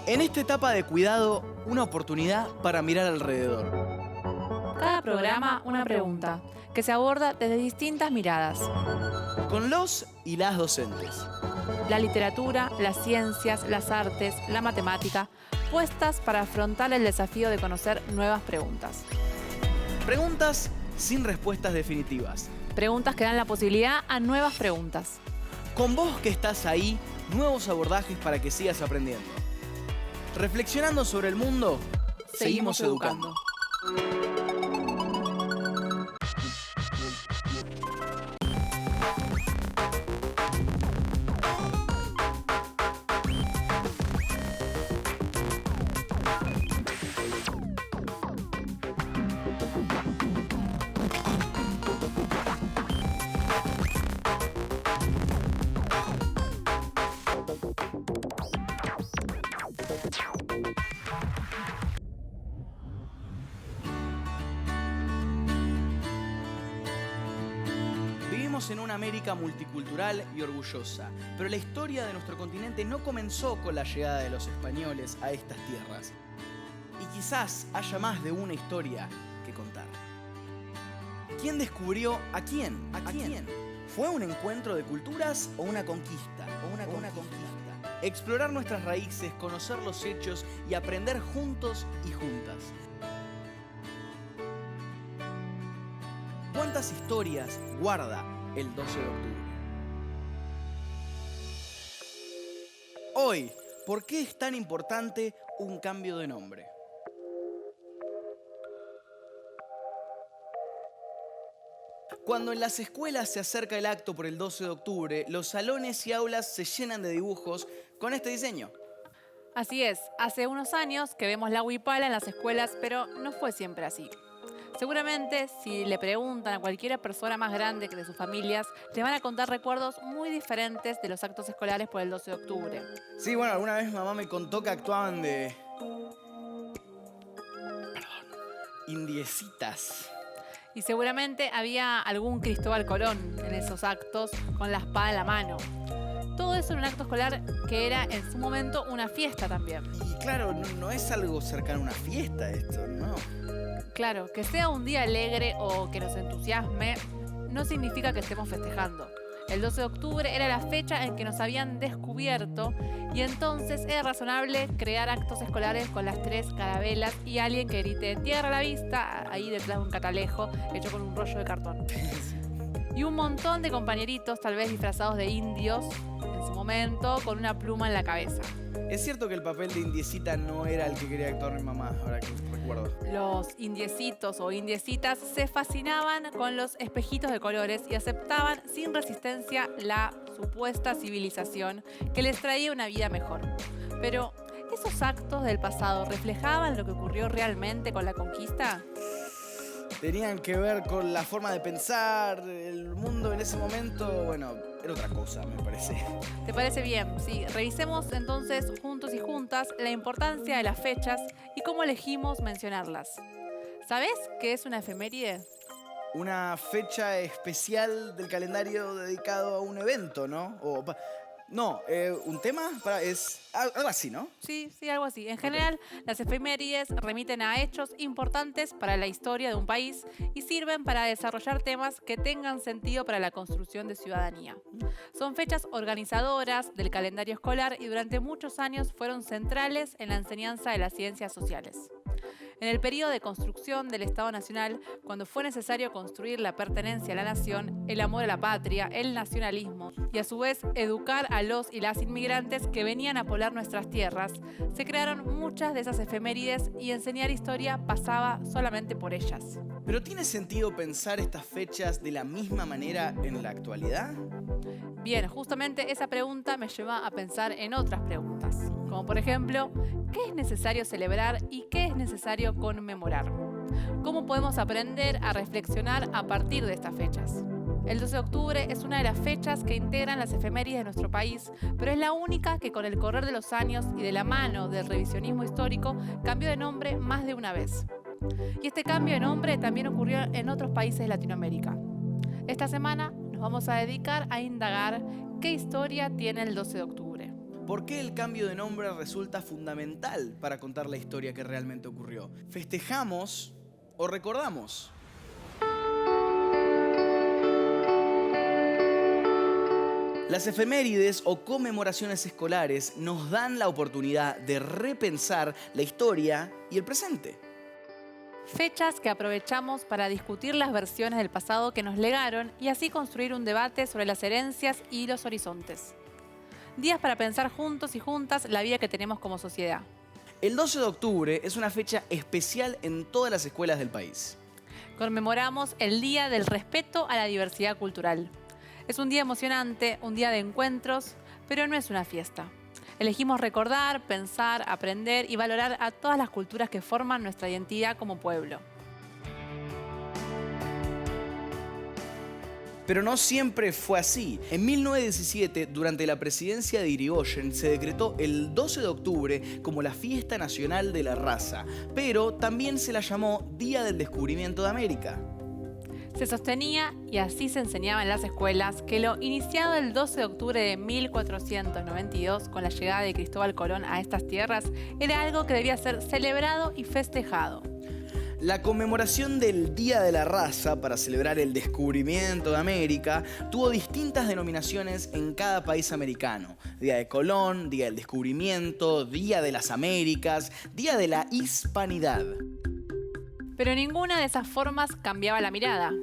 En esta etapa de cuidado, una oportunidad para mirar alrededor. Cada programa una pregunta, que se aborda desde distintas miradas. Con los y las docentes. La literatura, las ciencias, las artes, la matemática, puestas para afrontar el desafío de conocer nuevas preguntas. Preguntas sin respuestas definitivas. Preguntas que dan la posibilidad a nuevas preguntas. Con vos que estás ahí, nuevos abordajes para que sigas aprendiendo. Reflexionando sobre el mundo, seguimos educando. Vivimos en una América multicultural y orgullosa, pero la historia de nuestro continente no comenzó con la llegada de los españoles a estas tierras. Y quizás haya más de una historia que contar. ¿Quién descubrió a quién? ¿A quién? ¿Fue un encuentro de culturas o una conquista? Explorar nuestras raíces, conocer los hechos y aprender juntos y juntas. ¿Cuántas historias guarda el 12 de octubre? Hoy, ¿por qué es tan importante un cambio de nombre? Cuando en las escuelas se acerca el acto por el 12 de octubre, los salones y aulas se llenan de dibujos con este diseño. Así es, hace unos años que vemos la huipala en las escuelas, pero no fue siempre así. Seguramente, si le preguntan a cualquier persona más grande que de sus familias, le van a contar recuerdos muy diferentes de los actos escolares por el 12 de octubre. Sí, bueno, alguna vez mi mamá me contó que actuaban de... indiecitas. Y seguramente había algún Cristóbal Colón en esos actos con la espada en la mano. Todo eso en un acto escolar que era en su momento una fiesta también. Y claro, no es algo cercano a una fiesta esto, ¿no? Claro, que sea un día alegre o que nos entusiasme no significa que estemos festejando. El 12 de octubre era la fecha en que nos habían descubierto y entonces era razonable crear actos escolares con las 3 carabelas y alguien que grite "tierra a la vista" ahí detrás de un catalejo hecho con un rollo de cartón. Y un montón de compañeritos, tal vez disfrazados de indios en su momento, con una pluma en la cabeza. Es cierto que el papel de indiecita no era el que quería actuar mi mamá, ahora que recuerdo. Los indiecitos o indiecitas se fascinaban con los espejitos de colores y aceptaban sin resistencia la supuesta civilización que les traía una vida mejor. Pero, ¿esos actos del pasado reflejaban lo que ocurrió realmente con la conquista? Tenían que ver con la forma de pensar, el mundo en ese momento, bueno, era otra cosa, me parece. ¿Te parece bien? Sí, revisemos entonces juntos y juntas la importancia de las fechas y cómo elegimos mencionarlas. ¿Sabés qué es una efeméride? Una fecha especial del calendario dedicado a un evento, ¿no? ¿Un tema? Es algo así, ¿no? Sí, algo así. En general, las efemérides remiten a hechos importantes para la historia de un país y sirven para desarrollar temas que tengan sentido para la construcción de ciudadanía. Son fechas organizadoras del calendario escolar y durante muchos años fueron centrales en la enseñanza de las ciencias sociales. En el periodo de construcción del Estado Nacional, cuando fue necesario construir la pertenencia a la nación, el amor a la patria, el nacionalismo y a su vez educar a los y las inmigrantes que venían a poblar nuestras tierras, se crearon muchas de esas efemérides y enseñar historia pasaba solamente por ellas. ¿Pero tiene sentido pensar estas fechas de la misma manera en la actualidad? Bien, justamente esa pregunta me lleva a pensar en otras preguntas, como por ejemplo, ¿qué es necesario celebrar y qué es necesario conmemorar? ¿Cómo podemos aprender a reflexionar a partir de estas fechas? El 12 de octubre es una de las fechas que integran las efemérides de nuestro país, pero es la única que con el correr de los años y de la mano del revisionismo histórico cambió de nombre más de una vez. Y este cambio de nombre también ocurrió en otros países de Latinoamérica. Esta semana nos vamos a dedicar a indagar qué historia tiene el 12 de octubre. ¿Por qué el cambio de nombre resulta fundamental para contar la historia que realmente ocurrió? ¿Festejamos o recordamos? Las efemérides o conmemoraciones escolares nos dan la oportunidad de repensar la historia y el presente. Fechas que aprovechamos para discutir las versiones del pasado que nos legaron y así construir un debate sobre las herencias y los horizontes. Días para pensar juntos y juntas la vida que tenemos como sociedad. El 12 de octubre es una fecha especial en todas las escuelas del país. Conmemoramos el Día del Respeto a la Diversidad Cultural. Es un día emocionante, un día de encuentros, pero no es una fiesta. Elegimos recordar, pensar, aprender y valorar a todas las culturas que forman nuestra identidad como pueblo. Pero no siempre fue así. En 1917, durante la presidencia de Irigoyen, se decretó el 12 de octubre como la fiesta nacional de la raza, pero también se la llamó Día del Descubrimiento de América. Se sostenía, y así se enseñaba en las escuelas, que lo iniciado el 12 de octubre de 1492 con la llegada de Cristóbal Colón a estas tierras era algo que debía ser celebrado y festejado. La conmemoración del Día de la Raza para celebrar el descubrimiento de América tuvo distintas denominaciones en cada país americano. Día de Colón, Día del Descubrimiento, Día de las Américas, Día de la Hispanidad. Pero ninguna de esas formas cambiaba la mirada.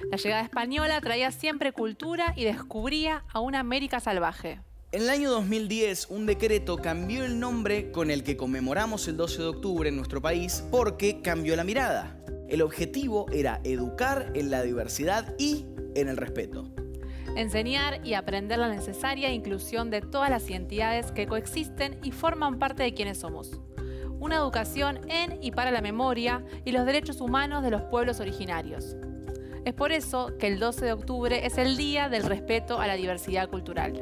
La llegada española traía siempre cultura y descubría a una América salvaje. En el año 2010, un decreto cambió el nombre con el que conmemoramos el 12 de octubre en nuestro país porque cambió la mirada. El objetivo era educar en la diversidad y en el respeto. Enseñar y aprender la necesaria inclusión de todas las identidades que coexisten y forman parte de quienes somos. Una educación en y para la memoria y los derechos humanos de los pueblos originarios. Es por eso que el 12 de octubre es el Día del Respeto a la Diversidad Cultural.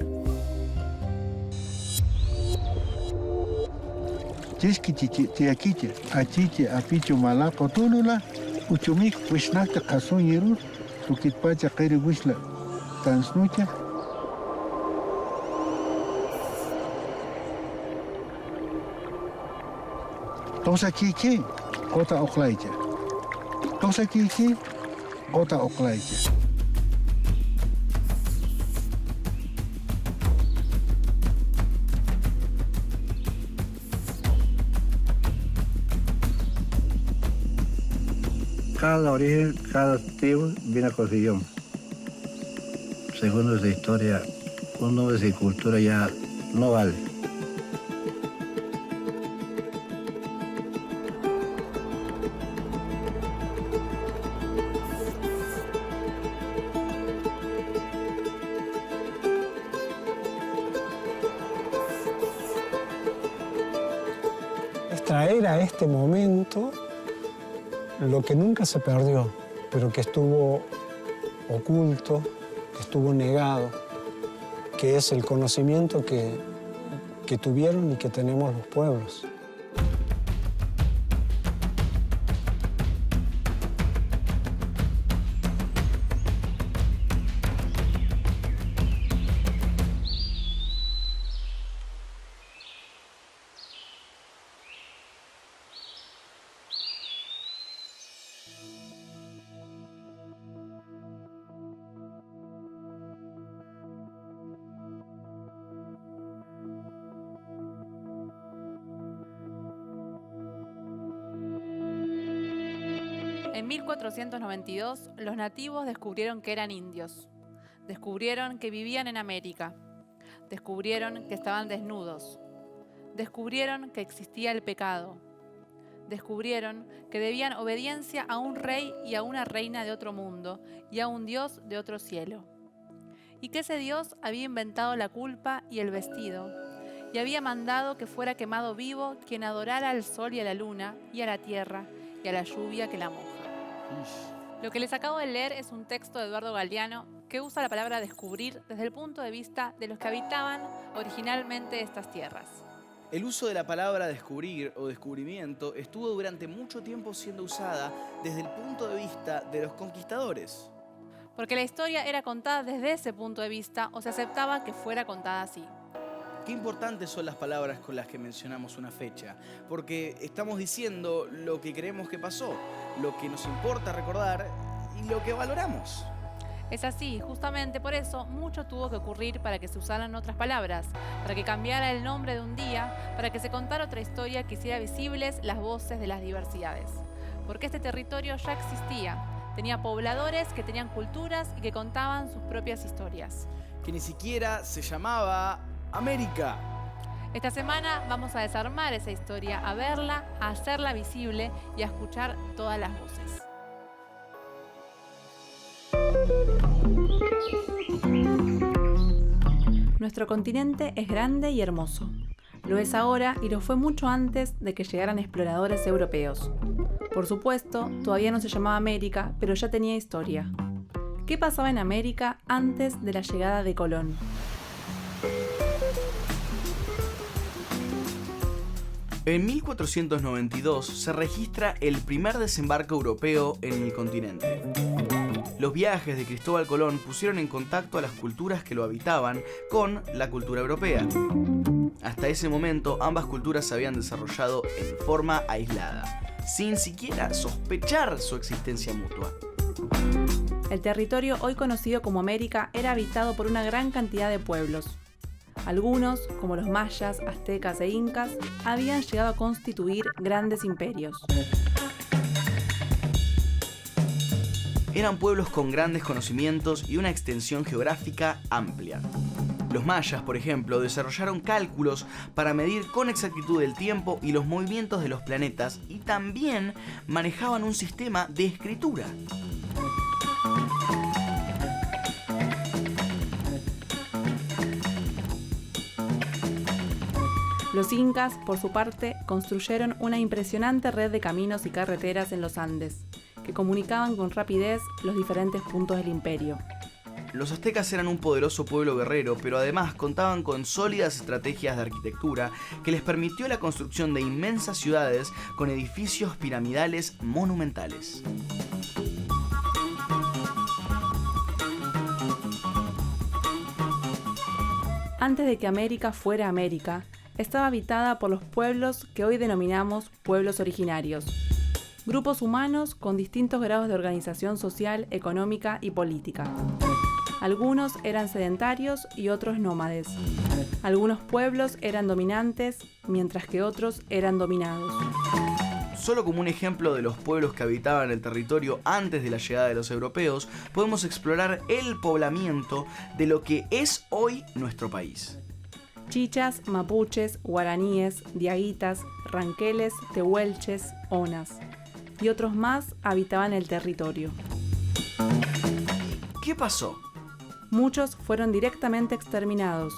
Tosa kiki, kota oklaicha. Tosa kiki, kota oklaicha. Cada origen, cada tribu viene con su idioma. Según nuestra historia, un nombre sin cultura ya no vale. Es traer a este momento lo que nunca se perdió, pero que estuvo oculto, que estuvo negado, que es el conocimiento que tuvieron y que tenemos los pueblos. En 1492, los nativos descubrieron que eran indios. Descubrieron que vivían en América. Descubrieron que estaban desnudos. Descubrieron que existía el pecado. Descubrieron que debían obediencia a un rey y a una reina de otro mundo y a un dios de otro cielo. Y que ese dios había inventado la culpa y el vestido, y había mandado que fuera quemado vivo quien adorara al sol y a la luna y a la tierra y a la lluvia que la moja. Lo que les acabo de leer es un texto de Eduardo Galeano que usa la palabra descubrir desde el punto de vista de los que habitaban originalmente estas tierras. El uso de la palabra descubrir o descubrimiento estuvo durante mucho tiempo siendo usada desde el punto de vista de los conquistadores. Porque la historia era contada desde ese punto de vista o se aceptaba que fuera contada así. qué importantes son las palabras con las que mencionamos una fecha, porque estamos diciendo lo que creemos que pasó, lo que nos importa recordar y lo que valoramos. Es así, justamente por eso mucho tuvo que ocurrir para que se usaran otras palabras, para que cambiara el nombre de un día, para que se contara otra historia que hiciera visibles las voces de las diversidades. Porque este territorio ya existía, tenía pobladores que tenían culturas y que contaban sus propias historias. Que ni siquiera se llamaba América. Esta semana vamos a desarmar esa historia, a verla, a hacerla visible y a escuchar todas las voces. Nuestro continente es grande y hermoso. Lo es ahora y lo fue mucho antes de que llegaran exploradores europeos. Por supuesto, todavía no se llamaba América, pero ya tenía historia. ¿Qué pasaba en América antes de la llegada de Colón? En 1492 se registra el primer desembarco europeo en el continente. Los viajes de Cristóbal Colón pusieron en contacto a las culturas que lo habitaban con la cultura europea. Hasta ese momento, ambas culturas se habían desarrollado en forma aislada, sin siquiera sospechar su existencia mutua. El territorio hoy conocido como América era habitado por una gran cantidad de pueblos. Algunos, como los mayas, aztecas e incas, habían llegado a constituir grandes imperios. Eran pueblos con grandes conocimientos y una extensión geográfica amplia. Los mayas, por ejemplo, desarrollaron cálculos para medir con exactitud el tiempo y los movimientos de los planetas y también manejaban un sistema de escritura. Los incas, por su parte, construyeron una impresionante red de caminos y carreteras en los Andes, que comunicaban con rapidez los diferentes puntos del imperio. Los aztecas eran un poderoso pueblo guerrero, pero además contaban con sólidas estrategias de arquitectura que les permitió la construcción de inmensas ciudades con edificios piramidales monumentales. Antes de que América fuera América, estaba habitada por los pueblos que hoy denominamos pueblos originarios. Grupos humanos con distintos grados de organización social, económica y política. Algunos eran sedentarios y otros nómades. Algunos pueblos eran dominantes, mientras que otros eran dominados. Solo como un ejemplo de los pueblos que habitaban el territorio antes de la llegada de los europeos, podemos explorar el poblamiento de lo que es hoy nuestro país. Chichas, mapuches, guaraníes, diaguitas, ranqueles, tehuelches, onas y otros más habitaban el territorio. ¿Qué pasó? Muchos fueron directamente exterminados,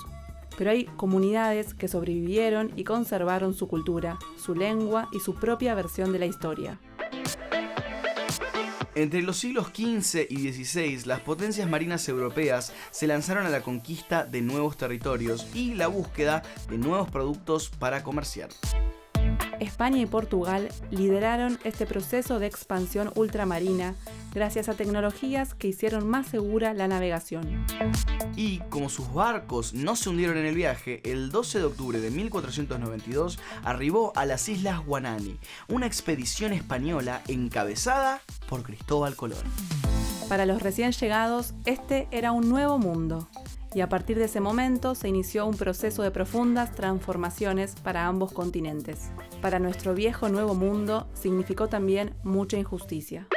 pero hay comunidades que sobrevivieron y conservaron su cultura, su lengua y su propia versión de la historia. Entre los siglos XV y XVI, las potencias marinas europeas se lanzaron a la conquista de nuevos territorios y la búsqueda de nuevos productos para comerciar. España y Portugal lideraron este proceso de expansión ultramarina gracias a tecnologías que hicieron más segura la navegación. Y como sus barcos no se hundieron en el viaje, el 12 de octubre de 1492 arribó a las Islas Guanani, una expedición española encabezada por Cristóbal Colón. Para los recién llegados, este era un nuevo mundo. Y a partir de ese momento se inició un proceso de profundas transformaciones para ambos continentes. Para nuestro viejo nuevo mundo significó también mucha injusticia.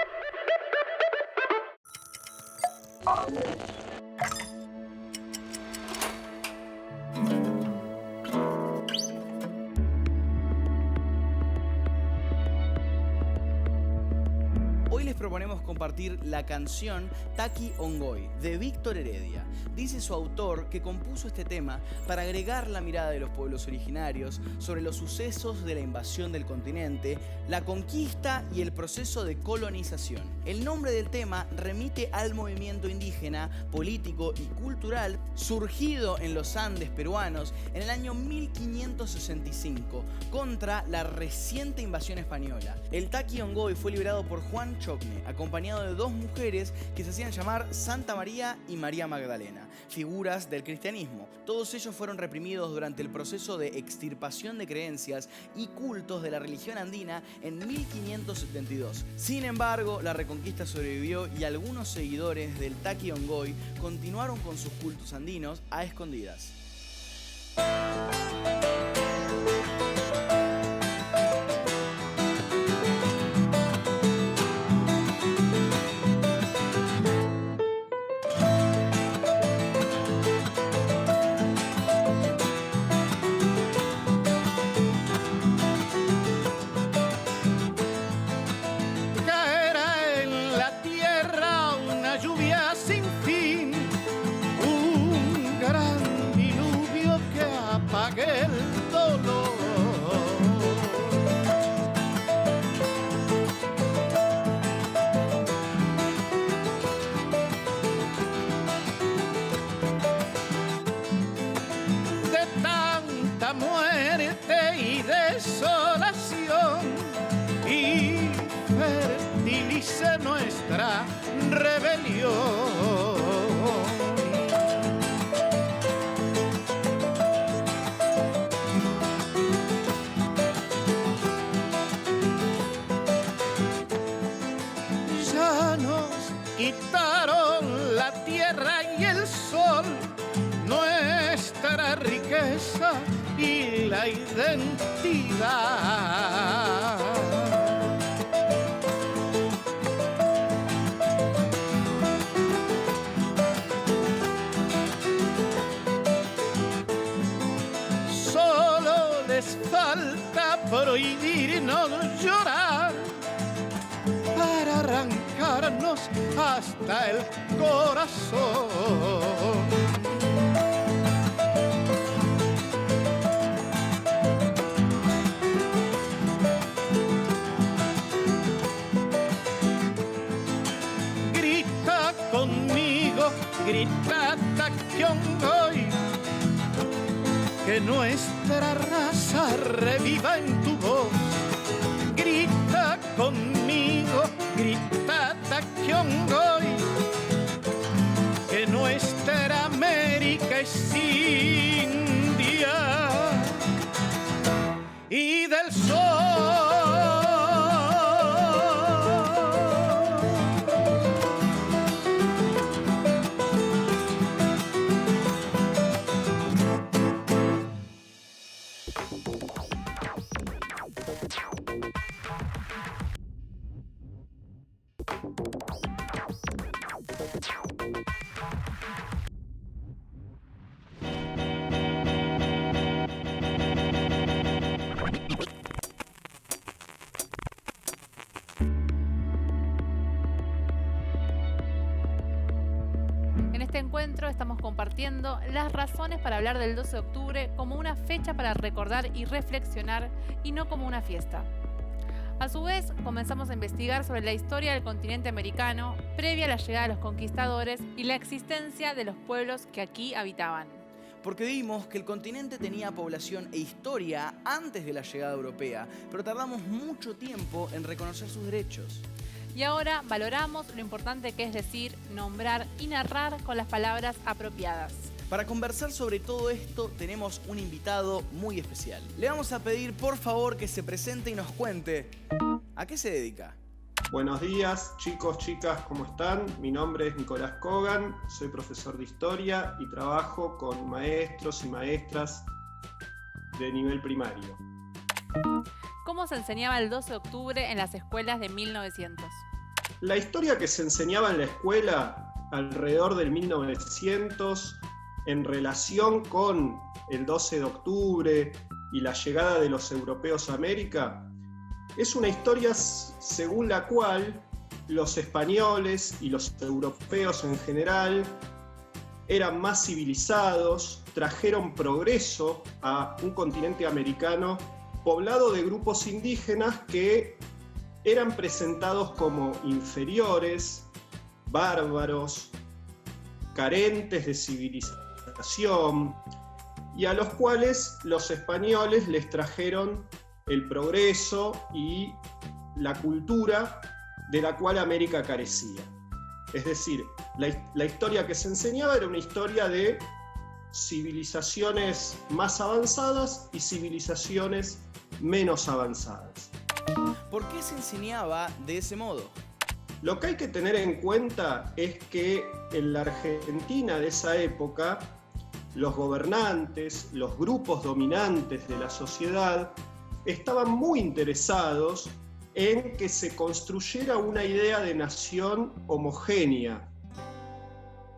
Hoy les proponemos compartir la canción Taqui Ongoy de Víctor Heredia. Dice su autor que compuso este tema para agregar la mirada de los pueblos originarios sobre los sucesos de la invasión del continente, la conquista y el proceso de colonización. El nombre del tema remite al movimiento indígena, político y cultural surgido en los Andes peruanos en el año 1565 contra la reciente invasión española. El Taqui Ongoy fue liberado por Juan Choco, enorme, acompañado de dos mujeres que se hacían llamar Santa María y María Magdalena, figuras del cristianismo. Todos ellos fueron reprimidos durante el proceso de extirpación de creencias y cultos de la religión andina en 1572. Sin embargo, la Reconquista sobrevivió y algunos seguidores del Taqui Ongoy continuaron con sus cultos andinos a escondidas. Nuestra rebelión. Ya nos quitaron la tierra y el sol, nuestra riqueza y la identidad. Falta prohibirnos llorar para arrancarnos hasta el corazón. Grita conmigo, grita Taqui Ongoy, que nuestra raza reviva en tu voz. Grita conmigo, grita Taqui Ongoy, que nuestra América es India y del sol. En este encuentro estamos compartiendo las razones para hablar del 12 de octubre como una fecha para recordar y reflexionar y no como una fiesta. A su vez, comenzamos a investigar sobre la historia del continente americano previa a la llegada de los conquistadores y la existencia de los pueblos que aquí habitaban. Porque vimos que el continente tenía población e historia antes de la llegada europea, pero tardamos mucho tiempo en reconocer sus derechos. Y ahora valoramos lo importante que es decir, nombrar y narrar con las palabras apropiadas. Para conversar sobre todo esto tenemos un invitado muy especial. Le vamos a pedir por favor que se presente y nos cuente ¿a qué se dedica? Buenos días, chicos, chicas, ¿cómo están? Mi nombre es Nicolás Kogan, soy profesor de historia y trabajo con maestros y maestras de nivel primario. ¿Cómo se enseñaba el 12 de octubre en las escuelas de 1900? La historia que se enseñaba en la escuela alrededor del 1900 en relación con el 12 de octubre y la llegada de los europeos a América es una historia según la cual los españoles y los europeos en general eran más civilizados, trajeron progreso a un continente americano poblado de grupos indígenas que eran presentados como inferiores, bárbaros, carentes de civilización, y a los cuales los españoles les trajeron el progreso y la cultura de la cual América carecía. Es decir, la historia que se enseñaba era una historia de civilizaciones más avanzadas y civilizaciones menos avanzadas. ¿Por qué se enseñaba de ese modo? Lo que hay que tener en cuenta es que en la Argentina de esa época, los gobernantes, los grupos dominantes de la sociedad, estaban muy interesados en que se construyera una idea de nación homogénea.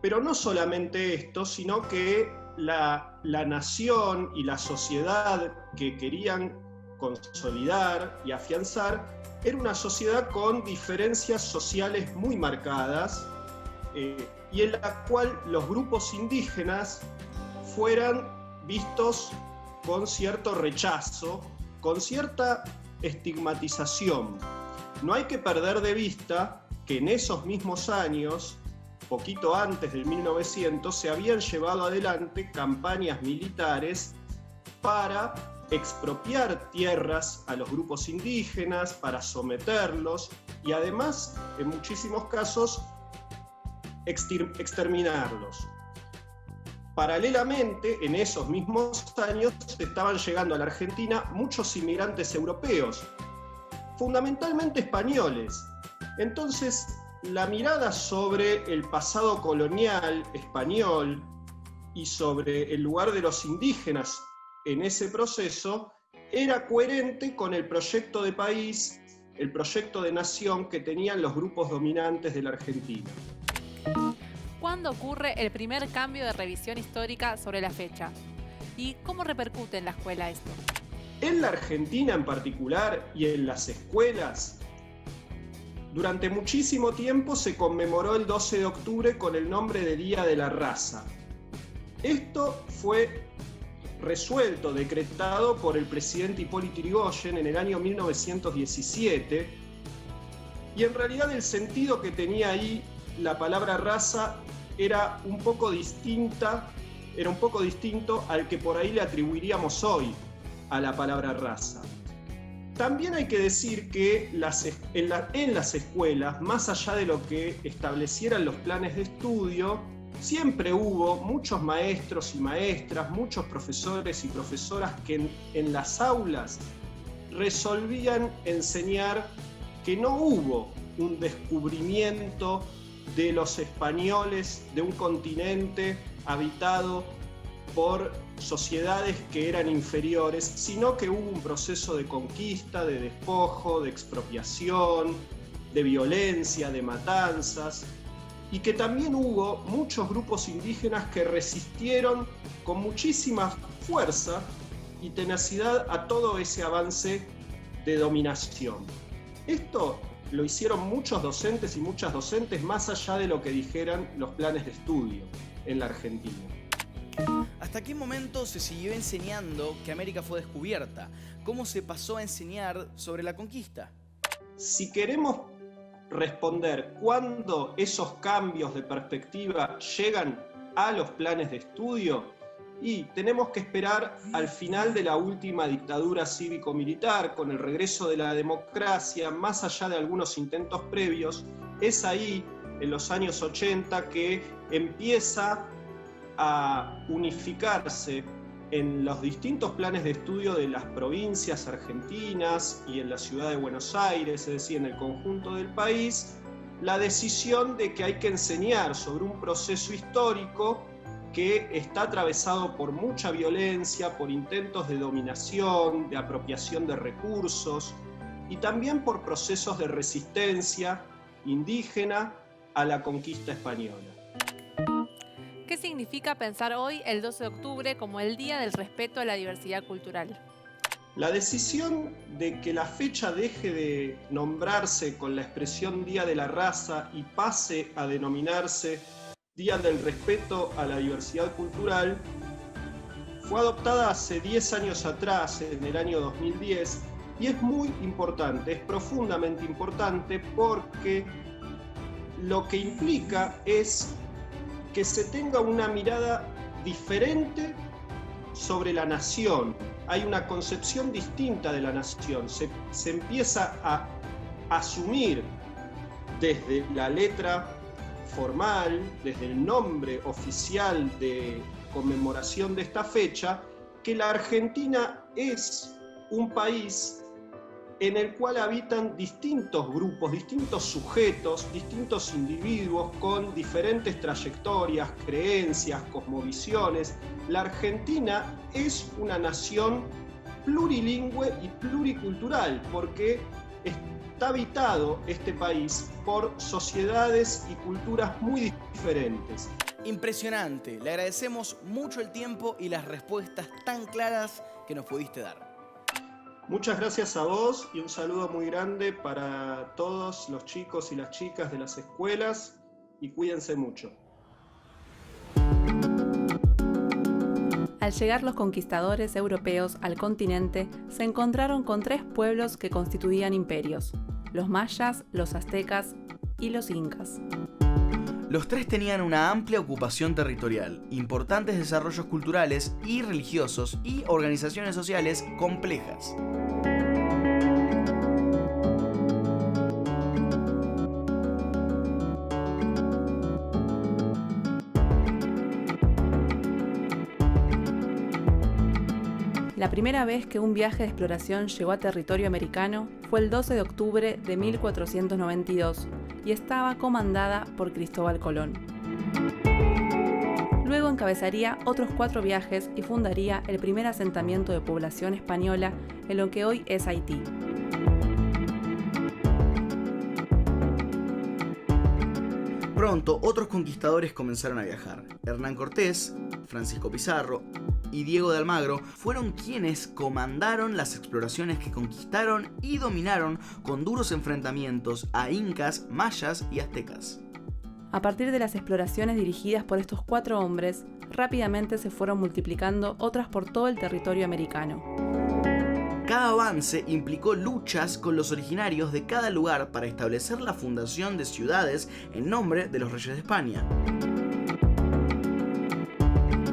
Pero no solamente esto, sino que la nación y la sociedad que querían consolidar y afianzar era una sociedad con diferencias sociales muy marcadas y en la cual los grupos indígenas fueran vistos con cierto rechazo, con cierta estigmatización. No hay que perder de vista que en esos mismos años, poquito antes del 1900, se habían llevado adelante campañas militares para expropiar tierras a los grupos indígenas, para someterlos y además, en muchísimos casos, exterminarlos. Paralelamente, en esos mismos años, estaban llegando a la Argentina muchos inmigrantes europeos, fundamentalmente españoles. Entonces, la mirada sobre el pasado colonial español y sobre el lugar de los indígenas en ese proceso era coherente con el proyecto de país, el proyecto de nación que tenían los grupos dominantes de la Argentina. ¿Cuándo ocurre el primer cambio de revisión histórica sobre la fecha? ¿Y cómo repercute en la escuela esto? En la Argentina en particular y en las escuelas, durante muchísimo tiempo se conmemoró el 12 de octubre con el nombre de Día de la Raza. Esto fue resuelto, decretado por el presidente Hipólito Yrigoyen en el año 1917, y en realidad el sentido que tenía ahí la palabra raza era un poco distinto al que por ahí le atribuiríamos hoy a la palabra raza. También hay que decir que en las escuelas, más allá de lo que establecieran los planes de estudio, siempre hubo muchos maestros y maestras, muchos profesores y profesoras que en las aulas resolvían enseñar que no hubo un descubrimiento de los españoles de un continente habitado por sociedades que eran inferiores, sino que hubo un proceso de conquista, de despojo, de expropiación, de violencia, de matanzas, y que también hubo muchos grupos indígenas que resistieron con muchísima fuerza y tenacidad a todo ese avance de dominación. Esto lo hicieron muchos docentes y muchas docentes más allá de lo que dijeran los planes de estudio en la Argentina. ¿Hasta qué momento se siguió enseñando que América fue descubierta? ¿Cómo se pasó a enseñar sobre la conquista? Si queremos responder cuándo esos cambios de perspectiva llegan a los planes de estudio, y tenemos que esperar al final de la última dictadura cívico-militar, con el regreso de la democracia, más allá de algunos intentos previos, es ahí, en los años 80, que empieza a unificarse en los distintos planes de estudio de las provincias argentinas y en la ciudad de Buenos Aires, es decir, en el conjunto del país, la decisión de que hay que enseñar sobre un proceso histórico que está atravesado por mucha violencia, por intentos de dominación, de apropiación de recursos y también por procesos de resistencia indígena a la conquista española. ¿Qué significa pensar hoy el 12 de octubre como el Día del Respeto a la Diversidad Cultural? La decisión de que la fecha deje de nombrarse con la expresión Día de la Raza y pase a denominarse Día del Respeto a la Diversidad Cultural fue adoptada hace 10 años atrás, en el año 2010, y es muy importante, es profundamente importante porque lo que implica es que se tenga una mirada diferente sobre la nación. Hay una concepción distinta de la nación, se empieza a asumir desde la letra formal, desde el nombre oficial de conmemoración de esta fecha, que la Argentina es un país en el cual habitan distintos grupos, distintos sujetos, distintos individuos con diferentes trayectorias, creencias, cosmovisiones. La Argentina es una nación plurilingüe y pluricultural, porque está habitado este país por sociedades y culturas muy diferentes. Impresionante, le agradecemos mucho el tiempo y las respuestas tan claras que nos pudiste dar. Muchas gracias a vos y un saludo muy grande para todos los chicos y las chicas de las escuelas, y cuídense mucho. Al llegar los conquistadores europeos al continente, se encontraron con 3 pueblos que constituían imperios: los mayas, los aztecas y los incas. Los 3 tenían una amplia ocupación territorial, importantes desarrollos culturales y religiosos y organizaciones sociales complejas. La primera vez que un viaje de exploración llegó a territorio americano fue el 12 de octubre de 1492 y estaba comandada por Cristóbal Colón. Luego encabezaría otros 4 viajes y fundaría el primer asentamiento de población española en lo que hoy es Haití. Pronto, otros conquistadores comenzaron a viajar. Hernán Cortés, Francisco Pizarro y Diego de Almagro fueron quienes comandaron las exploraciones que conquistaron y dominaron con duros enfrentamientos a incas, mayas y aztecas. A partir de las exploraciones dirigidas por estos 4 hombres, rápidamente se fueron multiplicando otras por todo el territorio americano. Cada avance implicó luchas con los originarios de cada lugar para establecer la fundación de ciudades en nombre de los reyes de España.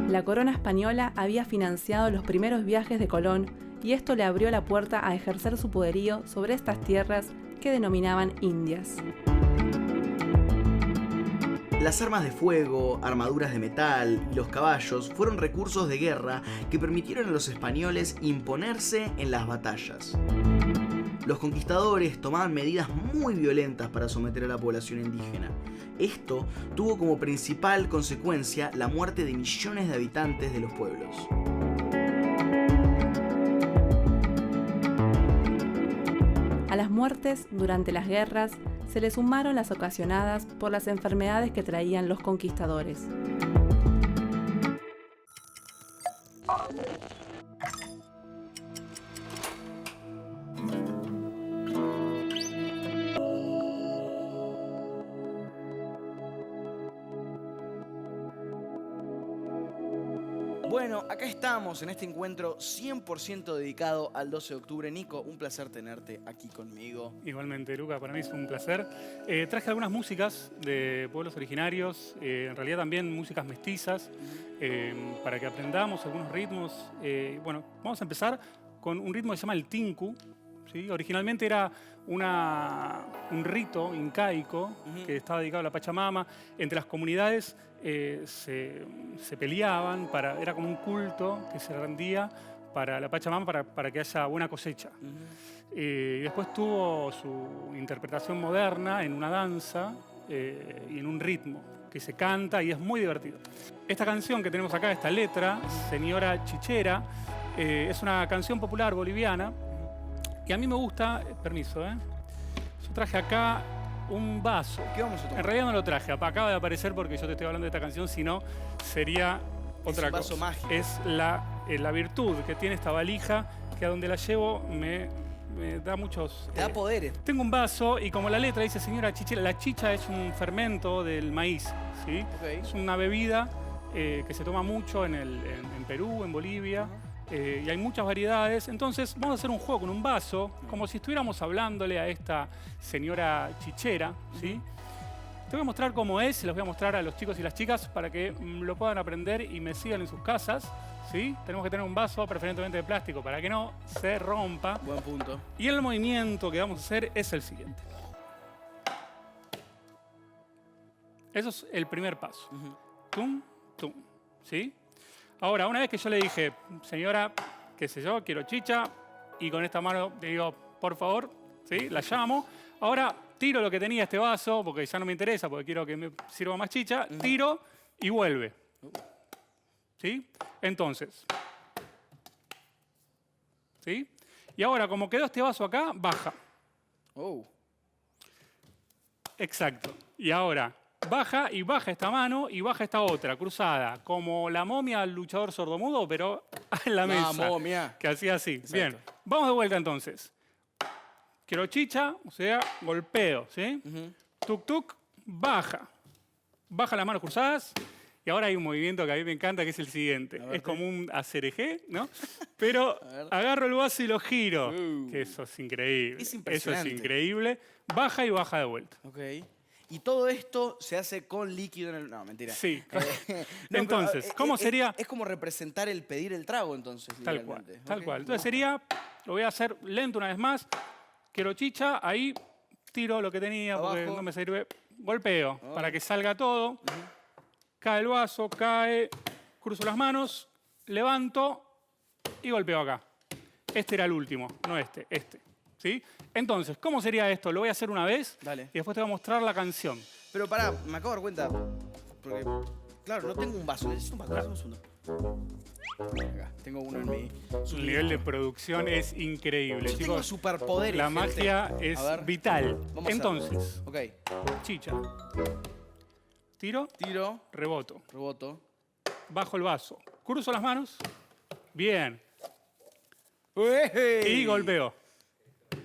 La corona española había financiado los primeros viajes de Colón y esto le abrió la puerta a ejercer su poderío sobre estas tierras que denominaban Indias. Las armas de fuego, armaduras de metal y los caballos fueron recursos de guerra que permitieron a los españoles imponerse en las batallas. Los conquistadores tomaban medidas muy violentas para someter a la población indígena. Esto tuvo como principal consecuencia la muerte de millones de habitantes de los pueblos. A las muertes durante las guerras se le sumaron las ocasionadas por las enfermedades que traían los conquistadores. Bueno, acá estamos en este encuentro 100% dedicado al 12 de octubre. Nico, un placer tenerte aquí conmigo. Igualmente, Luca, para mí es un placer. Traje algunas músicas de pueblos originarios, en realidad también músicas mestizas, para que aprendamos algunos ritmos. Bueno, vamos a empezar con un ritmo que se llama el tinku. ¿Sí? Originalmente era un rito incaico que estaba dedicado a la Pachamama. Entre las comunidades se peleaban, era como un culto que se rendía para la Pachamama para que haya buena cosecha. Y después tuvo su interpretación moderna en una danza y en un ritmo que se canta y es muy divertido. Esta canción que tenemos acá, esta letra, Señora Chichera, es una canción popular boliviana. Y a mí me gusta, permiso, yo traje acá un vaso. ¿Qué vamos a tomar? En realidad no lo traje, acaba de aparecer porque yo te estoy hablando de esta canción, sino sería otra un vaso cosa. mágico. Es la virtud que tiene esta valija, que a donde la llevo me da muchos... Te da poderes. Tengo un vaso y como la letra dice señora chichera, la chicha es un fermento del maíz, ¿sí? Okay. Es una bebida que se toma mucho en Perú, en Bolivia. Y hay muchas variedades. Entonces vamos a hacer un juego con un vaso, como si estuviéramos hablándole a esta señora chichera, ¿sí? Te voy a mostrar cómo es, se los voy a mostrar a los chicos y las chicas para que lo puedan aprender y me sigan en sus casas, ¿sí? Tenemos que tener un vaso preferentemente de plástico para que no se rompa. Buen punto. Y el movimiento que vamos a hacer es el siguiente. Eso es el primer paso. Ujú. Tum, tum. ¿Sí? Ahora, una vez que yo le dije, señora, qué sé yo, quiero chicha, y con esta mano le digo, por favor, ¿sí? La llamo. Ahora tiro lo que tenía este vaso, porque ya no me interesa, porque quiero que me sirva más chicha. Tiro y vuelve. ¿Sí? Entonces. ¿Sí? Y ahora, como quedó este vaso acá, baja. Oh. Exacto. Y ahora, baja esta mano y baja esta otra, cruzada. Como la momia del luchador sordomudo, pero en la mesa. momia. Que hacía así. Exacto. Bien. Vamos de vuelta entonces. Quiero chicha, o sea, golpeo, ¿sí? Tuk, tuk, baja. Baja las manos cruzadas. Y ahora hay un movimiento que a mí me encanta, que es el siguiente. Es como un acerejé, ¿no? Pero agarro el vaso y lo giro. Que eso es increíble. Es impresionante. Eso es increíble. Baja y baja de vuelta. Ok. Y todo esto se hace con líquido en el... No, mentira. Sí. No, Entonces, pero, ¿cómo sería? Es como representar el pedir el trago, entonces. Tal cual, literalmente. tal Ok. cual. Entonces sería, lo voy a hacer lento una vez más. Quiero chicha, ahí tiro lo que tenía porque Abajo. no me sirve. Golpeo para que salga todo. Cae el vaso, cae, cruzo las manos, levanto y golpeo acá. Este era el último, no este. ¿Sí? Entonces, ¿cómo sería esto? Lo voy a hacer una vez Dale. y después te voy a mostrar la canción. Pero pará, me acabo de dar cuenta. Porque, claro, no tengo un vaso. Necesito un vaso. Dame un segundo. Acá, tengo uno en mi... El nivel de producción es increíble, Yo tengo chicos. superpoderes. La gente. magia es A ver. vital. Vamos a Entonces, Ok. chicha. Tiro, Tiro, reboto. reboto. Bajo el vaso. Cruzo las manos. Bien. ¡Uey! Y golpeo.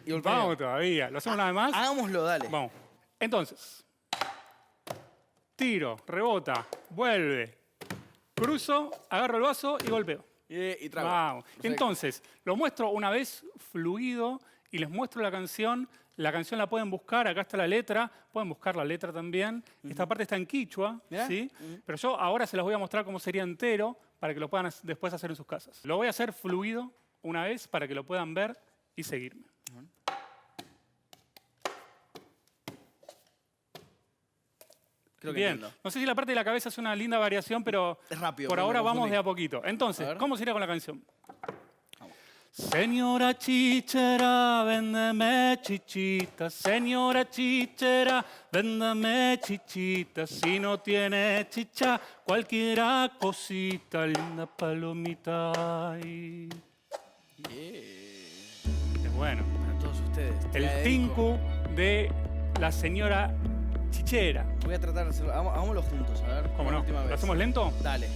Y golpeo. Vamos todavía. ¿Lo hacemos una vez más? Hagámoslo, dale. Vamos. Entonces. Tiro, rebota, vuelve. Cruzo, agarro el vaso y golpeo. Y trago. Vamos. Perfecto. Entonces, lo muestro una vez fluido y les muestro la canción. La canción la pueden buscar, acá está la letra, pueden buscar la letra también. Esta parte está en quichua, Mirá. ¿sí? Pero yo ahora se las voy a mostrar cómo sería entero para que lo puedan después hacer en sus casas. Lo voy a hacer fluido una vez para que lo puedan ver y seguirme. Creo que Bien, entiendo. no sé si la parte de la cabeza es una linda variación, pero Es rápido, por pero ahora me vamos confundí. de a poquito. A Entonces, ver. ¿cómo sería con la canción? Señora chichera, véndeme chichita. Señora chichera, véndame chichita. Si no tiene chicha, cualquiera cosita, linda palomita. Ay. Es bueno. Para todos ustedes. te la El dedico. tinku de la señora chichera. Voy a tratar de hacerlo. Hagámoslo juntos, a ver. ¿Cómo una no? última ¿Lo vez. hacemos lento? Dale.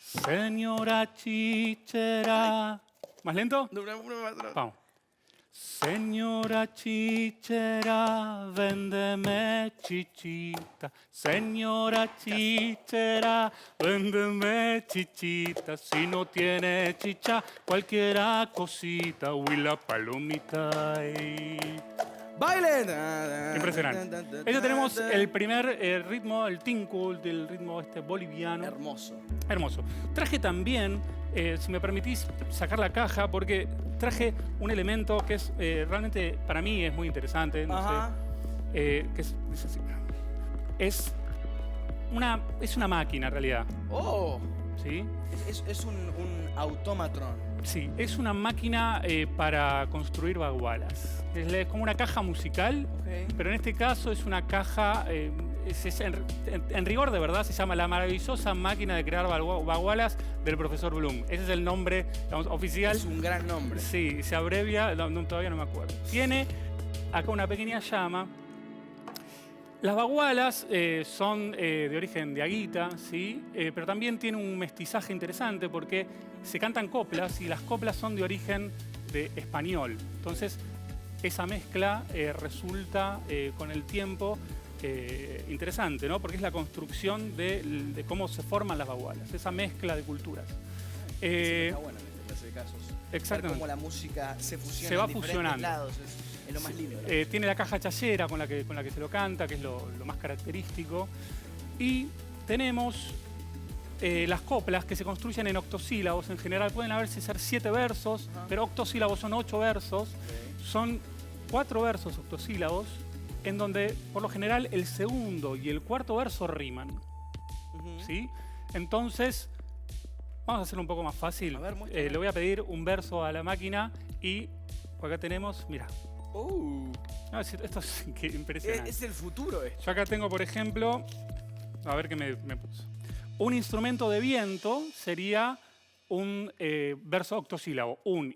Señora chichera. ¿Más lento? No, no. Vamos. Señora chichera, véndeme chichita. Señora chichera, véndeme chichita. Si no tiene chicha, cualquiera cosita. Uy, la palomita. Ay. ¡Bailen! Impresionante. Ya tenemos el primer ritmo, el tinku del ritmo boliviano. Hermoso. Hermoso. Traje también, si me permitís, sacar la caja, porque traje un elemento que es realmente para mí es muy interesante. No Ajá. sé, que es así. Es una máquina en realidad. ¡Oh! ¿Sí? Es un automatron. Sí, es una máquina para construir bagualas. Es como una caja musical, Ok. pero en este caso es una caja, en rigor de verdad se llama la maravillosa máquina de crear bagualas del profesor Bloom. Ese es el nombre, digamos, oficial. Es un gran nombre. Sí, se abrevia, todavía no me acuerdo. Tiene acá una pequeña llama. Las bagualas son de origen de Aguita, ¿sí? Pero también tiene un mestizaje interesante porque se cantan coplas y las coplas son de origen de español. Entonces, esa mezcla resulta con el tiempo interesante, ¿no? Porque es la construcción de cómo se forman las bagualas, esa mezcla de culturas. Está bueno en esta clase de casos. Exactamente. Ver cómo la música se fusiona Se va en diferentes fusionando. lados. Es lo más lindo. Tiene la caja chayera con la que se lo canta, que es lo más característico. Y tenemos las coplas que se construyen en octosílabos. En general pueden ser 7 versos, pero octosílabos son 8 versos. Son 4 versos octosílabos en donde por lo general el segundo y el cuarto verso riman. ¿Sí? Entonces, vamos a hacerlo un poco más fácil. A ver, muéstrame. Le voy a pedir un verso a la máquina y acá tenemos, mira. No, esto es impresionante. Es el futuro esto. Yo acá tengo, por ejemplo, a ver qué me puso. Un instrumento de viento sería un verso octosílabo. Un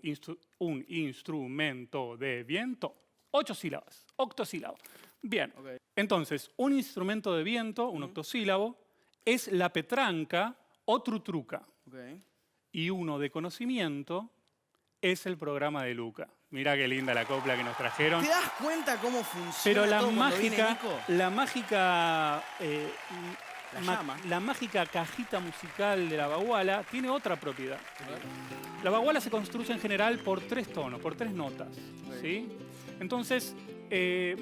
instrumento de viento. 8 sílabas. Octosílabo. Bien. Ok. Entonces, un instrumento de viento, un octosílabo, es la petranca o trutruca. Ok. Y uno de conocimiento es el programa de Luca. Mirá qué linda la copla que nos trajeron. ¿Te das cuenta cómo funciona Pero todo cuando viene Nico? la mágica cajita musical de la baguala tiene otra propiedad. La baguala se construye en general por 3 tonos, por 3 notas. ¿Sí? Entonces,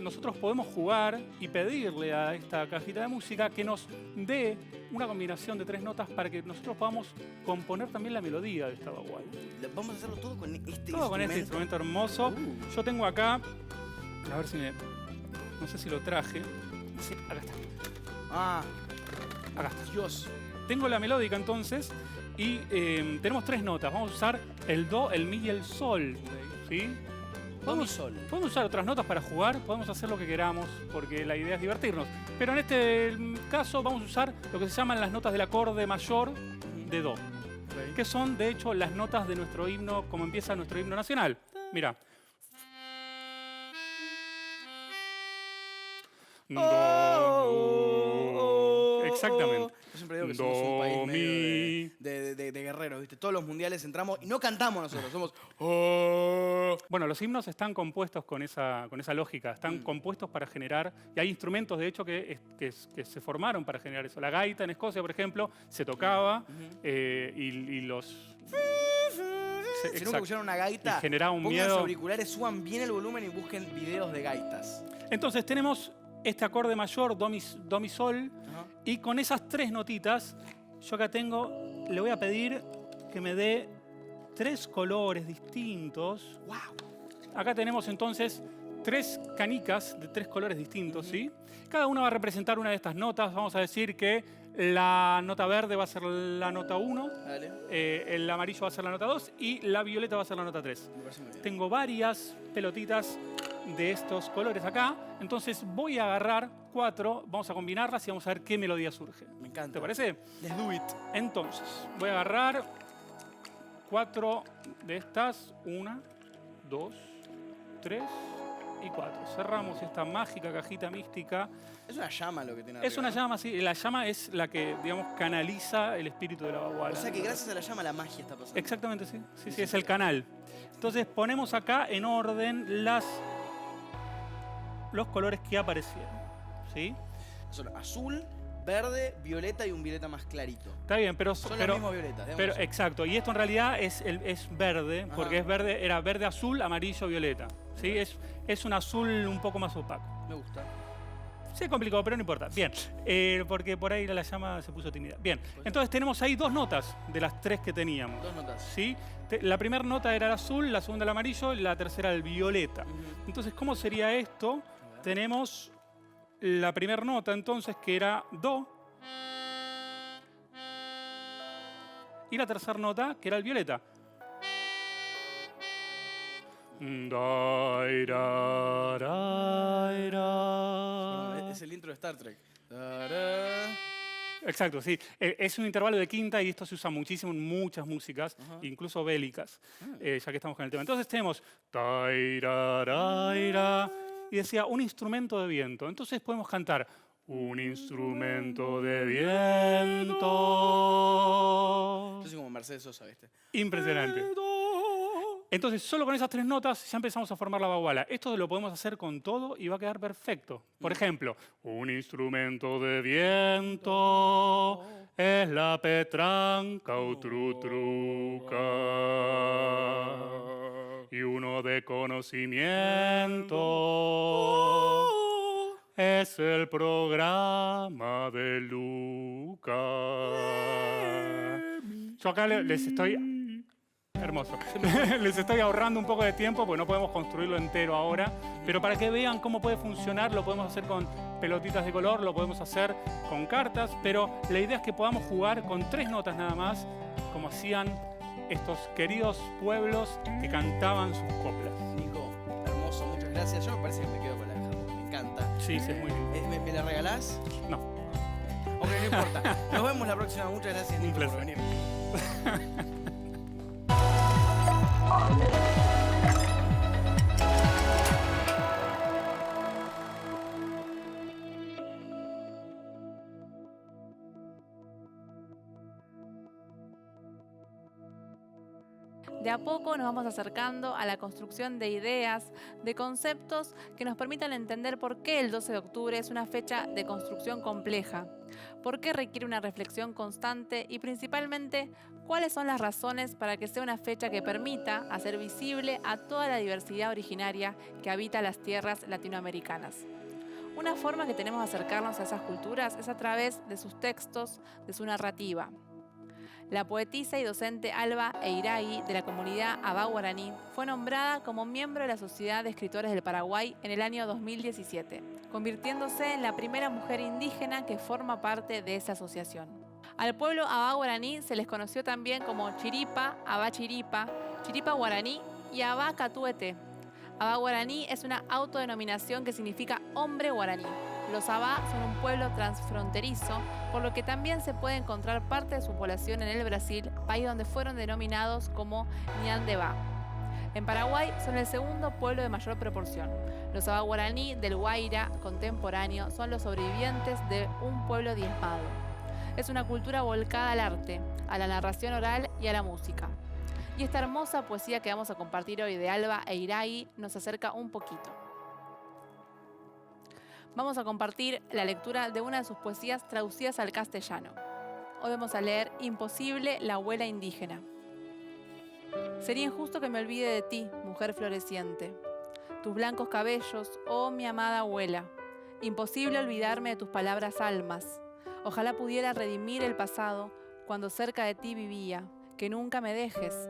nosotros podemos jugar y pedirle a esta cajita de música que nos dé una combinación de 3 notas para que nosotros podamos componer también la melodía de esta baguala. Vamos a hacerlo todo con este instrumento. Todo con este instrumento hermoso. Yo tengo acá, a ver si no sé si lo traje. Sí, acá está. Acá está. Dios. Tengo la melódica entonces y tenemos 3 notas. Vamos a usar el do, el mi y el sol. ¿Sí? Do, mi, sol. Podemos usar otras notas para jugar, podemos hacer lo que queramos, porque la idea es divertirnos. Pero en este caso vamos a usar lo que se llaman las notas del acorde mayor de do, que son de hecho las notas de nuestro himno, como empieza nuestro himno nacional. Mira. Exactamente. Yo siempre digo que somos un país medio de guerreros, ¿viste? Todos los mundiales entramos y no cantamos nosotros, somos... Bueno, los himnos están compuestos con esa lógica, están compuestos para generar, y hay instrumentos de hecho que se formaron para generar eso. La gaita en Escocia, por ejemplo, se tocaba y los... Si nunca escucharon una gaita, y generaba un pongan miedo. los auriculares, suban bien el volumen y busquen videos de gaitas. Entonces tenemos este acorde mayor, do, mi, sol, y con esas 3 notitas, yo acá tengo, le voy a pedir que me dé 3 colores distintos. ¡Wow! Acá tenemos entonces 3 canicas de 3 colores distintos, ¿sí? Cada una va a representar una de estas notas. Vamos a decir que la nota verde va a ser la nota 1, el amarillo va a ser la nota 2 y la violeta va a ser la nota 3. Me parece muy bien. Tengo varias pelotitas de estos colores acá, entonces voy a agarrar 4, vamos a combinarlas y vamos a ver qué melodía surge. Me encanta. ¿Te parece? Let's do it. Entonces, voy a agarrar 4 de estas, 1, 2, 3 y 4. Cerramos esta mágica cajita mística. Es una llama lo que tiene Es arriba, una ¿no? llama, sí, la llama es la que, digamos, canaliza el espíritu de la baguala. O sea que gracias a la llama la magia está pasando. Exactamente, sí. Sí, es el canal. Entonces ponemos acá en orden los colores que aparecieron. ¿Sí? Son azul, verde, violeta y un violeta más clarito. Está bien, pero... Son los mismos violetas. Pero exacto, y esto en realidad es verde, porque es verde, era verde, azul, amarillo, violeta. ¿Sí? Es un azul un poco más opaco. Me gusta. Sí, complicado, pero no importa. Bien, porque por ahí la llama se puso tímida. Bien, entonces tenemos ahí 2 notas de las 3 que teníamos. 2 notas. ¿Sí? La primera nota era el azul, la segunda el amarillo y la tercera el violeta. Entonces, ¿cómo sería esto? Tenemos la primera nota entonces que era do y la tercera nota que era el violeta. Es el intro de Star Trek. Tará. Exacto, sí. Es un intervalo de quinta y esto se usa muchísimo en muchas músicas, incluso bélicas, ya que estamos con el tema. Entonces tenemos tairaraira, y decía un instrumento de viento. Entonces podemos cantar un instrumento de viento. Yo soy como Mercedes Sosa, ¿viste? Impresionante. Entonces, solo con esas 3 notas ya empezamos a formar la baguala. Esto lo podemos hacer con todo y va a quedar perfecto. Por ejemplo, un instrumento de viento es la petranca o trutruca. Y uno de conocimiento es el programa de Luca. Yo acá les estoy hermoso. Les estoy ahorrando un poco de tiempo porque no podemos construirlo entero ahora, pero para que vean cómo puede funcionar, lo podemos hacer con pelotitas de color, lo podemos hacer con cartas, pero la idea es que podamos jugar con 3 notas nada más, como hacían estos queridos pueblos que cantaban sus coplas. Nico, hermoso, muchas gracias. Yo me parece que me quedo con la caja porque me encanta. Sí, sí, es muy lindo. ¿Me la regalás? No. Ok, no importa. Nos vemos la próxima. Muchas gracias, Nico, por placer. venir. De a poco nos vamos acercando a la construcción de ideas, de conceptos que nos permitan entender por qué el 12 de octubre es una fecha de construcción compleja, por qué requiere una reflexión constante y principalmente cuáles son las razones para que sea una fecha que permita hacer visible a toda la diversidad originaria que habita las tierras latinoamericanas. Una forma que tenemos de acercarnos a esas culturas es a través de sus textos, de su narrativa. La poetisa y docente Alba Eiraí, de la comunidad Abá Guaraní, fue nombrada como miembro de la Sociedad de Escritores del Paraguay en el año 2017, convirtiéndose en la primera mujer indígena que forma parte de esa asociación. Al pueblo Abá Guaraní se les conoció también como Chiripa, Abá Chiripa, Chiripa Guaraní y Abá Catuete. Abá Guaraní es una autodenominación que significa hombre guaraní. Los Abá son un pueblo transfronterizo, por lo que también se puede encontrar parte de su población en el Brasil, país donde fueron denominados como Ñandebá. En Paraguay son el segundo pueblo de mayor proporción. Los Abá guaraní del Guaira contemporáneo son los sobrevivientes de un pueblo diezmado. Es una cultura volcada al arte, a la narración oral y a la música. Y esta hermosa poesía que vamos a compartir hoy de Alba Eiraí nos acerca un poquito. Vamos a compartir la lectura de una de sus poesías traducidas al castellano. Hoy vamos a leer Imposible, la abuela indígena. Sería injusto que me olvide de ti, mujer floreciente. Tus blancos cabellos, oh mi amada abuela. Imposible olvidarme de tus palabras almas. Ojalá pudiera redimir el pasado cuando cerca de ti vivía. Que nunca me dejes.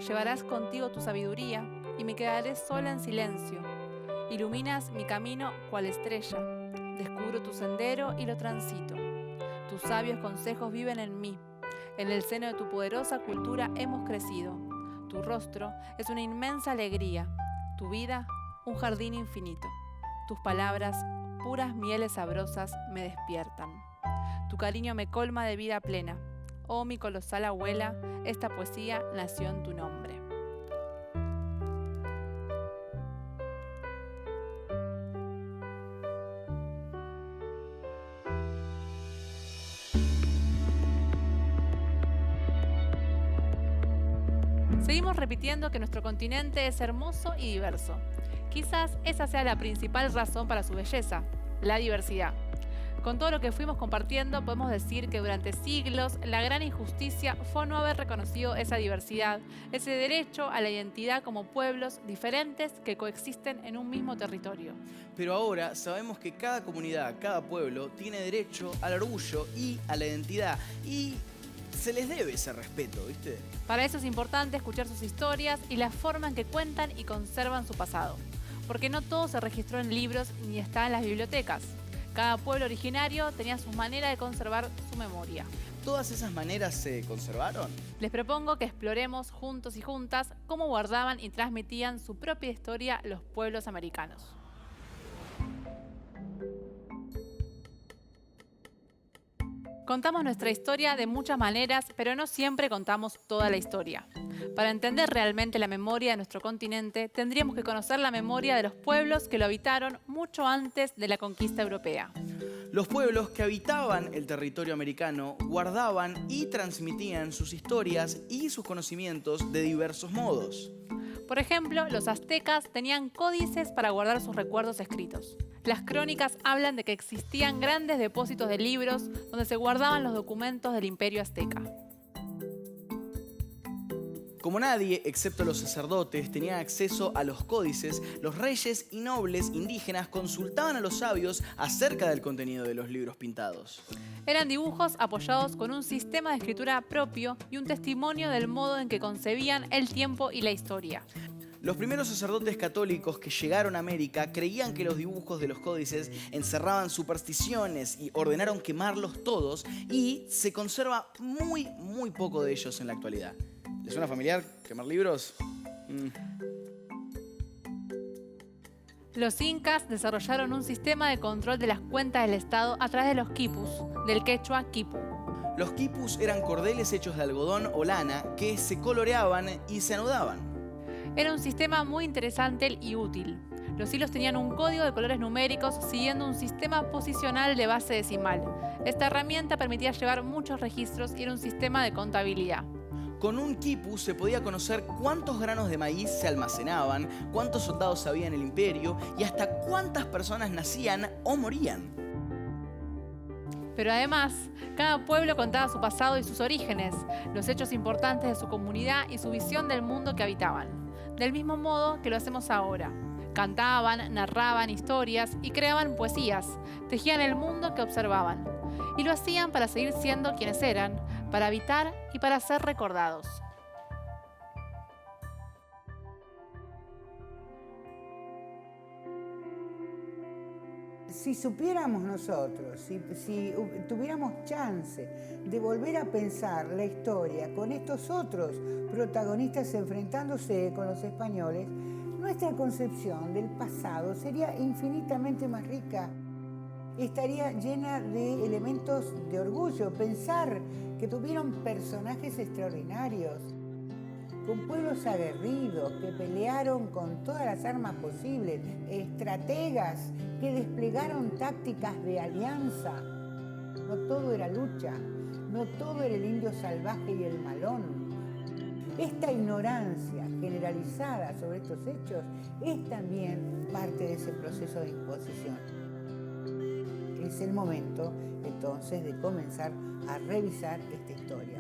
Llevarás contigo tu sabiduría y me quedaré sola en silencio. Iluminas mi camino cual estrella, descubro tu sendero y lo transito. Tus sabios consejos viven en mí, en el seno de tu poderosa cultura hemos crecido. Tu rostro es una inmensa alegría, tu vida un jardín infinito. Tus palabras, puras mieles sabrosas, me despiertan. Tu cariño me colma de vida plena. Oh mi colosal abuela, esta poesía nació en tu nombre. Seguimos repitiendo que nuestro continente es hermoso y diverso. Quizás esa sea la principal razón para su belleza, la diversidad. Con todo lo que fuimos compartiendo, podemos decir que durante siglos la gran injusticia fue no haber reconocido esa diversidad, ese derecho a la identidad como pueblos diferentes que coexisten en un mismo territorio. Pero ahora sabemos que cada comunidad, cada pueblo, tiene derecho al orgullo y a la identidad. Y se les debe ese respeto, ¿viste? Para eso es importante escuchar sus historias y la forma en que cuentan y conservan su pasado. Porque no todo se registró en libros ni está en las bibliotecas. Cada pueblo originario tenía su manera de conservar su memoria. ¿Todas esas maneras se conservaron? Les propongo que exploremos juntos y juntas cómo guardaban y transmitían su propia historia los pueblos americanos. Contamos nuestra historia de muchas maneras, pero no siempre contamos toda la historia. Para entender realmente la memoria de nuestro continente, tendríamos que conocer la memoria de los pueblos que lo habitaron mucho antes de la conquista europea. Los pueblos que habitaban el territorio americano guardaban y transmitían sus historias y sus conocimientos de diversos modos. Por ejemplo, los aztecas tenían códices para guardar sus recuerdos escritos. Las crónicas hablan de que existían grandes depósitos de libros donde se guardaban los documentos del Imperio Azteca. Como nadie, excepto los sacerdotes, tenían acceso a los códices, los reyes y nobles indígenas consultaban a los sabios acerca del contenido de los libros pintados. Eran dibujos apoyados con un sistema de escritura propio y un testimonio del modo en que concebían el tiempo y la historia. Los primeros sacerdotes católicos que llegaron a América creían que los dibujos de los códices encerraban supersticiones y ordenaron quemarlos todos, y se conserva muy poco de ellos en la actualidad. ¿Les suena familiar quemar libros? Los incas desarrollaron un sistema de control de las cuentas del Estado a través de los quipus, del quechua quipu. Los quipus eran cordeles hechos de algodón o lana que se coloreaban y se anudaban. Era un sistema muy interesante y útil. Los hilos tenían un código de colores numéricos siguiendo un sistema posicional de base decimal. Esta herramienta permitía llevar muchos registros y era un sistema de contabilidad. Con un quipu se podía conocer cuántos granos de maíz se almacenaban, cuántos soldados había en el imperio y hasta cuántas personas nacían o morían. Pero además, cada pueblo contaba su pasado y sus orígenes, los hechos importantes de su comunidad y su visión del mundo que habitaban. Del mismo modo que lo hacemos ahora. Cantaban, narraban historias y creaban poesías, tejían el mundo que observaban. Y lo hacían para seguir siendo quienes eran, para habitar y para ser recordados. Si supiéramos nosotros, si tuviéramos chance de volver a pensar la historia con estos otros protagonistas enfrentándose con los españoles, nuestra concepción del pasado sería infinitamente más rica. Estaría llena de elementos de orgullo. Pensar que tuvieron personajes extraordinarios, con pueblos aguerridos que pelearon con todas las armas posibles, estrategas que desplegaron tácticas de alianza. No todo era lucha, no todo era el indio salvaje y el malón. Esta ignorancia generalizada sobre estos hechos es también parte de ese proceso de imposición. Es el momento, entonces, de comenzar a revisar esta historia.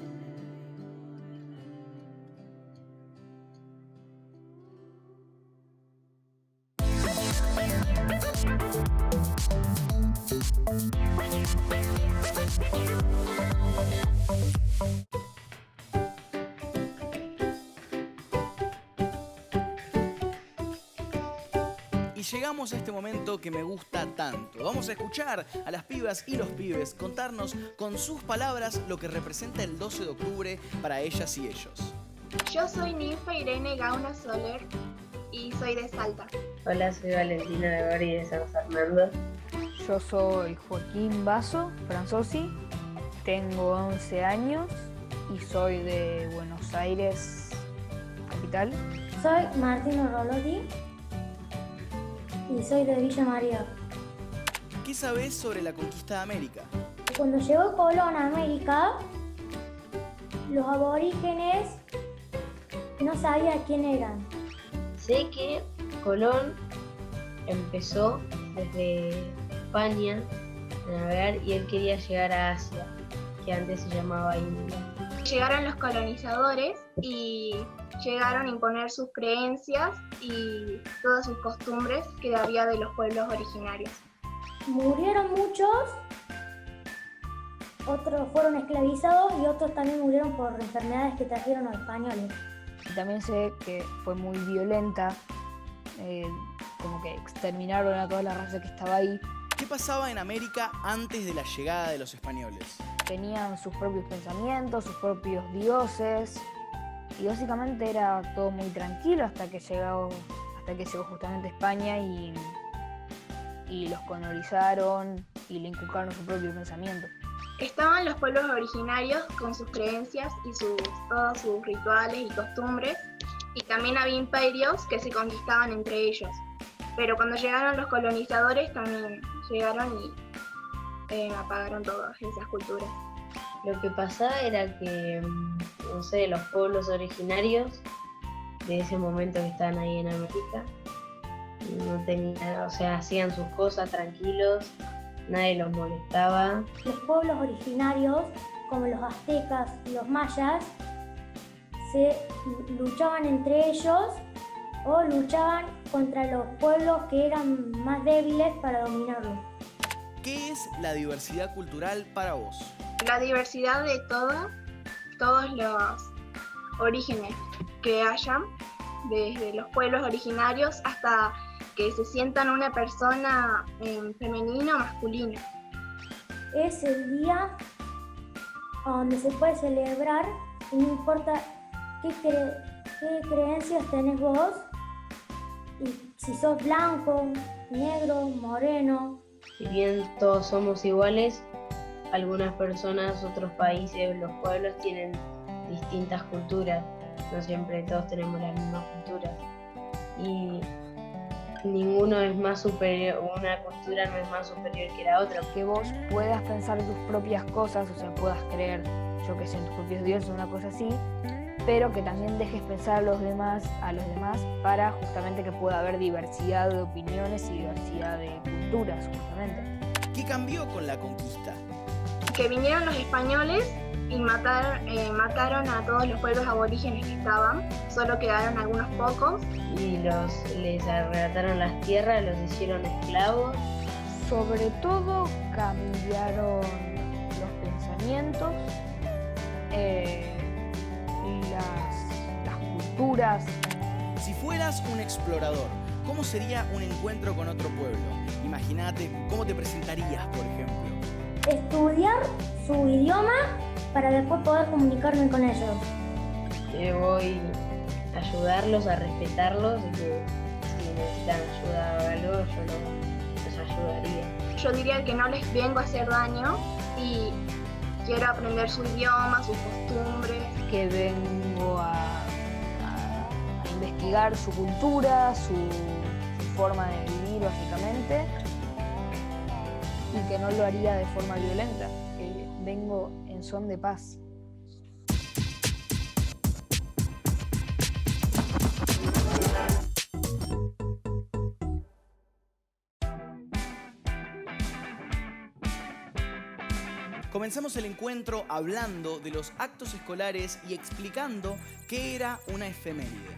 Y llegamos a este momento que me gusta tanto. Vamos a escuchar a las pibas y los pibes contarnos con sus palabras lo que representa el 12 de octubre para ellas y ellos. Yo soy Ninfa Irene Gauna Soler y soy de Salta. Hola, soy Valentina de Bari de San Fernando. Yo soy Joaquín Basso Franzosi, tengo 11 años y soy de Buenos Aires, capital. Soy Martino Rolodi y soy de Villa María. ¿Qué sabés sobre la conquista de América? Cuando llegó Colón a América, los aborígenes no sabían quién eran. Sé que Colón empezó desde España a navegar y él quería llegar a Asia, que antes se llamaba India. Llegaron los colonizadores y llegaron a imponer sus creencias y todas sus costumbres que había de los pueblos originarios. Murieron muchos, otros fueron esclavizados y otros también murieron por enfermedades que trajeron los españoles. Y también sé que fue muy violenta, como que exterminaron a toda la raza que estaba ahí. ¿Qué pasaba en América antes de la llegada de los españoles? Tenían sus propios pensamientos, sus propios dioses, y básicamente era todo muy tranquilo hasta que llegó justamente España y los colonizaron y le inculcaron su propio pensamiento. Estaban los pueblos originarios con sus creencias y todos sus rituales y costumbres, y también había imperios que se conquistaban entre ellos. Pero cuando llegaron los colonizadores también llegaron y apagaron todas esas culturas. Lo que pasaba era que, no sé, los pueblos originarios de ese momento que estaban ahí en América, no tenían, o sea, hacían sus cosas tranquilos, nadie los molestaba. Los pueblos originarios, como los aztecas y los mayas, se luchaban entre ellos o luchaban contra los pueblos que eran más débiles para dominarlos. ¿Qué es la diversidad cultural para vos? La diversidad de todos los orígenes que hayan, desde los pueblos originarios hasta que se sientan una persona femenina o masculina. Es el día donde se puede celebrar y no importa qué creencias tenés vos, y si sos blanco, negro, moreno. Si bien todos somos iguales, algunas personas, otros países, los pueblos tienen distintas culturas. No siempre todos tenemos la misma cultura. Y ninguno es más superior, una cultura no es más superior que la otra. Que vos puedas pensar tus propias cosas, o sea, puedas creer, yo que sé, en tus propios dioses, una cosa así, pero que también dejes pensar a los demás para justamente que pueda haber diversidad de opiniones y diversidad de culturas, justamente. ¿Qué cambió con la conquista? Que vinieron los españoles y mataron a todos los pueblos aborígenes que estaban, solo quedaron algunos pocos. Y les arrebataron las tierras, los hicieron esclavos. Sobre todo cambiaron los pensamientos, las culturas. Si fueras un explorador, ¿cómo sería un encuentro con otro pueblo? Imagínate, ¿cómo te presentarías, por ejemplo? Estudiar su idioma para después poder comunicarme con ellos. Voy a ayudarlos, a respetarlos, y que si necesitan ayuda o algo, yo los ayudaría. Yo diría que no les vengo a hacer daño y quiero aprender su idioma, sus costumbres. Que vengo a investigar su cultura, su forma de vivir, básicamente, y que no lo haría de forma violenta, que vengo en son de paz. Comenzamos el encuentro hablando de los actos escolares y explicando qué era una efeméride.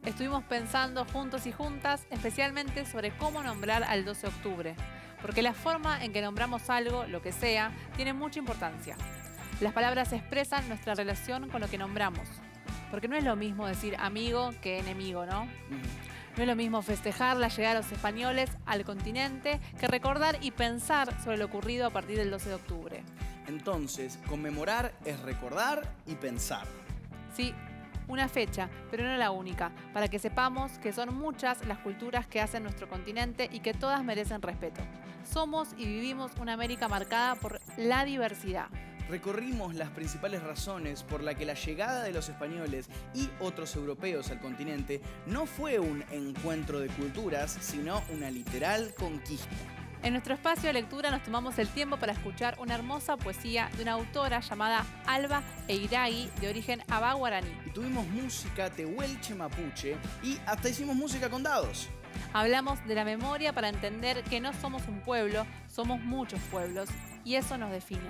Estuvimos pensando juntos y juntas especialmente sobre cómo nombrar al 12 de octubre, porque la forma en que nombramos algo, lo que sea, tiene mucha importancia. Las palabras expresan nuestra relación con lo que nombramos, porque no es lo mismo decir amigo que enemigo, ¿no? No es lo mismo festejar la llegada de los españoles al continente que recordar y pensar sobre lo ocurrido a partir del 12 de octubre. Entonces, conmemorar es recordar y pensar. Sí, una fecha, pero no la única, para que sepamos que son muchas las culturas que hacen nuestro continente y que todas merecen respeto. Somos y vivimos una América marcada por la diversidad. Recorrimos las principales razones por las que la llegada de los españoles y otros europeos al continente no fue un encuentro de culturas, sino una literal conquista. En nuestro espacio de lectura nos tomamos el tiempo para escuchar una hermosa poesía de una autora llamada Alba Eiragui, de origen abá guaraní. Y tuvimos música tehuelche mapuche y hasta hicimos música con dados. Hablamos de la memoria para entender que no somos un pueblo, somos muchos pueblos, y eso nos define.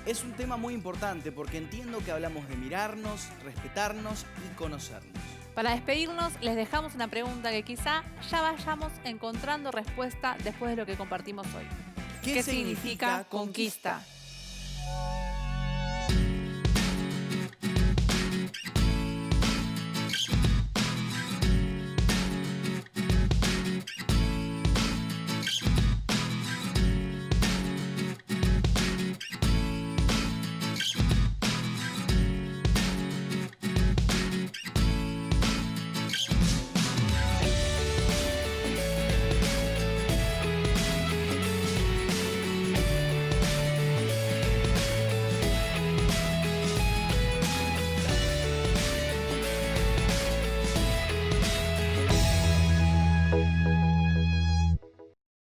Es un tema muy importante porque entiendo que hablamos de mirarnos, respetarnos y conocernos. Para despedirnos, les dejamos una pregunta que quizá ya vayamos encontrando respuesta después de lo que compartimos hoy. ¿Qué significa conquista?